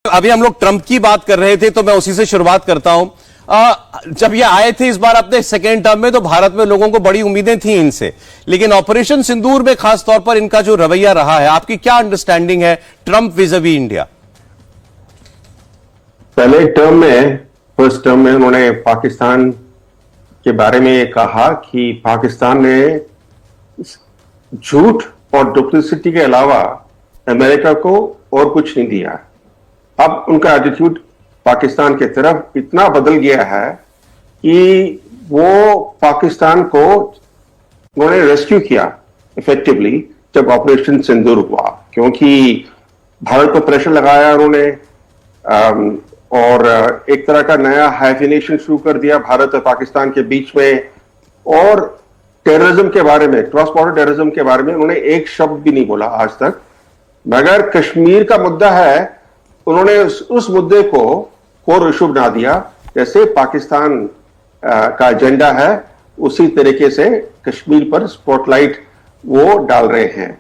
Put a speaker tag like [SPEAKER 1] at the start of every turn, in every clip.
[SPEAKER 1] अभी हम लोग ट्रंप की बात कर रहे थे तो मैं उसी से शुरुआत करता हूं। जब ये आए थे इस बार अपने सेकेंड टर्म में तो भारत में लोगों को बड़ी उम्मीदें थी इनसे, लेकिन ऑपरेशन सिंदूर में खास तौर पर इनका जो रवैया रहा है, आपकी क्या अंडरस्टैंडिंग है ट्रंप विज़-अ-वी इंडिया?
[SPEAKER 2] पहले टर्म में, फर्स्ट टर्म में उन्होंने पाकिस्तान के बारे में कहा कि पाकिस्तान ने झूठ और डुप्लिसिटी के अलावा अमेरिका को और कुछ नहीं दिया। अब उनका एटीट्यूड पाकिस्तान की तरफ इतना बदल गया है कि वो पाकिस्तान को उन्होंने रेस्क्यू किया इफेक्टिवली जब ऑपरेशन सिंदूर हुआ, क्योंकि भारत पर प्रेशर लगाया उन्होंने और एक तरह का नया हाइफिनेशन शुरू कर दिया भारत और पाकिस्तान के बीच में। और टेररिज्म के बारे में, क्रॉस बॉर्डर टेररिज्म के बारे में उन्होंने एक शब्द भी नहीं बोला आज तक। मगर कश्मीर का मुद्दा है, उन्होंने उस मुद्दे को कोर इशू बना दिया। जैसे पाकिस्तान का एजेंडा है उसी तरीके से कश्मीर पर स्पॉटलाइट वो डाल रहे हैं।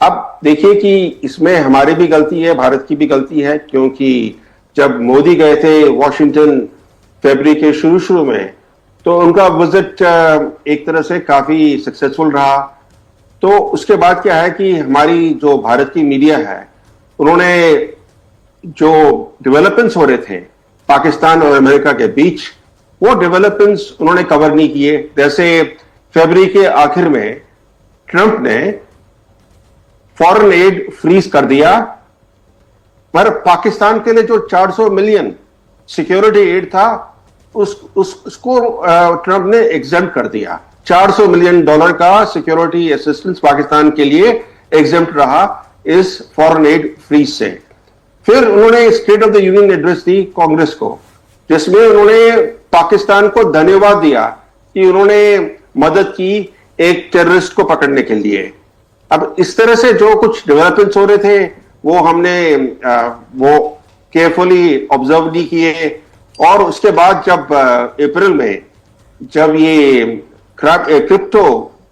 [SPEAKER 2] अब देखिए कि इसमें हमारी भी गलती है, भारत की भी गलती है, क्योंकि जब मोदी गए थे वॉशिंगटन फरवरी के शुरू में तो उनका विजिट एक तरह से काफी सक्सेसफुल रहा। तो उसके बाद क्या है कि हमारी जो भारत की मीडिया है, उन्होंने जो डेवलपमेंट्स हो रहे थे पाकिस्तान और अमेरिका के बीच, वो डेवलपमेंट्स उन्होंने कवर नहीं किए। जैसे फरवरी के आखिर में ट्रंप ने फॉरेन एड फ्रीज कर दिया, पर पाकिस्तान के लिए जो 400 मिलियन सिक्योरिटी एड था उसको ट्रंप ने एग्जेम्प्ट कर दिया। 400 मिलियन डॉलर का सिक्योरिटी असिस्टेंस पाकिस्तान के लिए एग्जेम्प्ट रहा इस फॉरेन एड फ्रीज से। फिर उन्होंने state of the union address दी कांग्रेस को, जिसमें उन्होंने पाकिस्तान को धन्यवाद दिया कि उन्होंने मदद की एक टेररिस्ट को पकड़ने के लिए। अब इस तरह से जो कुछ डेवलपमेंट्स हो रहे थे वो हमने वो केयरफुली ऑब्जर्व नहीं किए। और उसके बाद जब अप्रैल में जब ये क्रिप्टो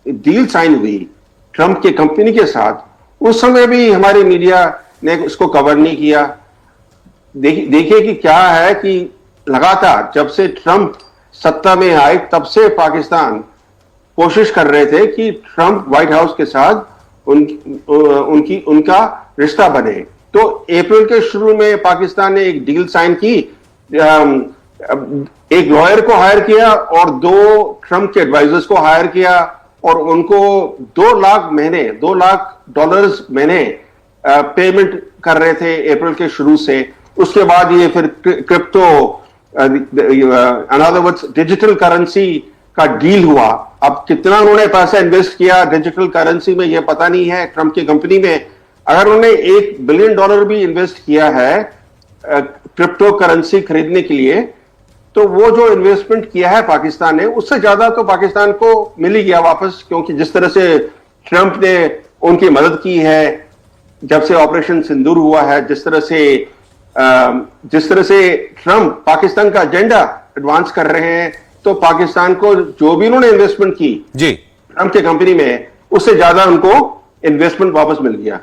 [SPEAKER 2] डील साइन हुई ट्रंप के कंपनी के साथ, उस समय भी हमारी मीडिया ने उसको कवर नहीं किया। देखिए कि क्या है कि लगातार जब से ट्रंप सत्ता में आए तब से पाकिस्तान कोशिश कर रहे थे कि ट्रंप व्हाइट हाउस के साथ उनका रिश्ता बने। तो अप्रैल के शुरू में पाकिस्तान ने एक डील साइन की, एक लॉयर को हायर किया और 2 ट्रंप के एडवाइजर्स को हायर किया और उनको $2 लाख महीने पेमेंट कर रहे थे अप्रैल के शुरू से। उसके बाद ये फिर crypto another words digital currency का डील हुआ। अब कितना उन्होंने पैसा इन्वेस्ट किया डिजिटल करेंसी में ये पता नहीं है ट्रंप की कंपनी में। अगर उन्होंने $1 बिलियन भी इन्वेस्ट किया है क्रिप्टो करेंसी खरीदने के लिए, तो वो जो इन्वेस्टमेंट किया है पाकिस्तान ने, उससे ज्यादा तो पाकिस्तान को मिल ही गया वापस। क्योंकि जिस तरह से ट्रंप ने उनकी मदद की है जब से ऑपरेशन सिंदूर हुआ है, जिस तरह से ट्रंप पाकिस्तान का एजेंडा एडवांस कर रहे हैं, तो पाकिस्तान को जो भी उन्होंने इन्वेस्टमेंट की जी ट्रंप के कंपनी में, उससे ज्यादा उनको इन्वेस्टमेंट वापस मिल गया।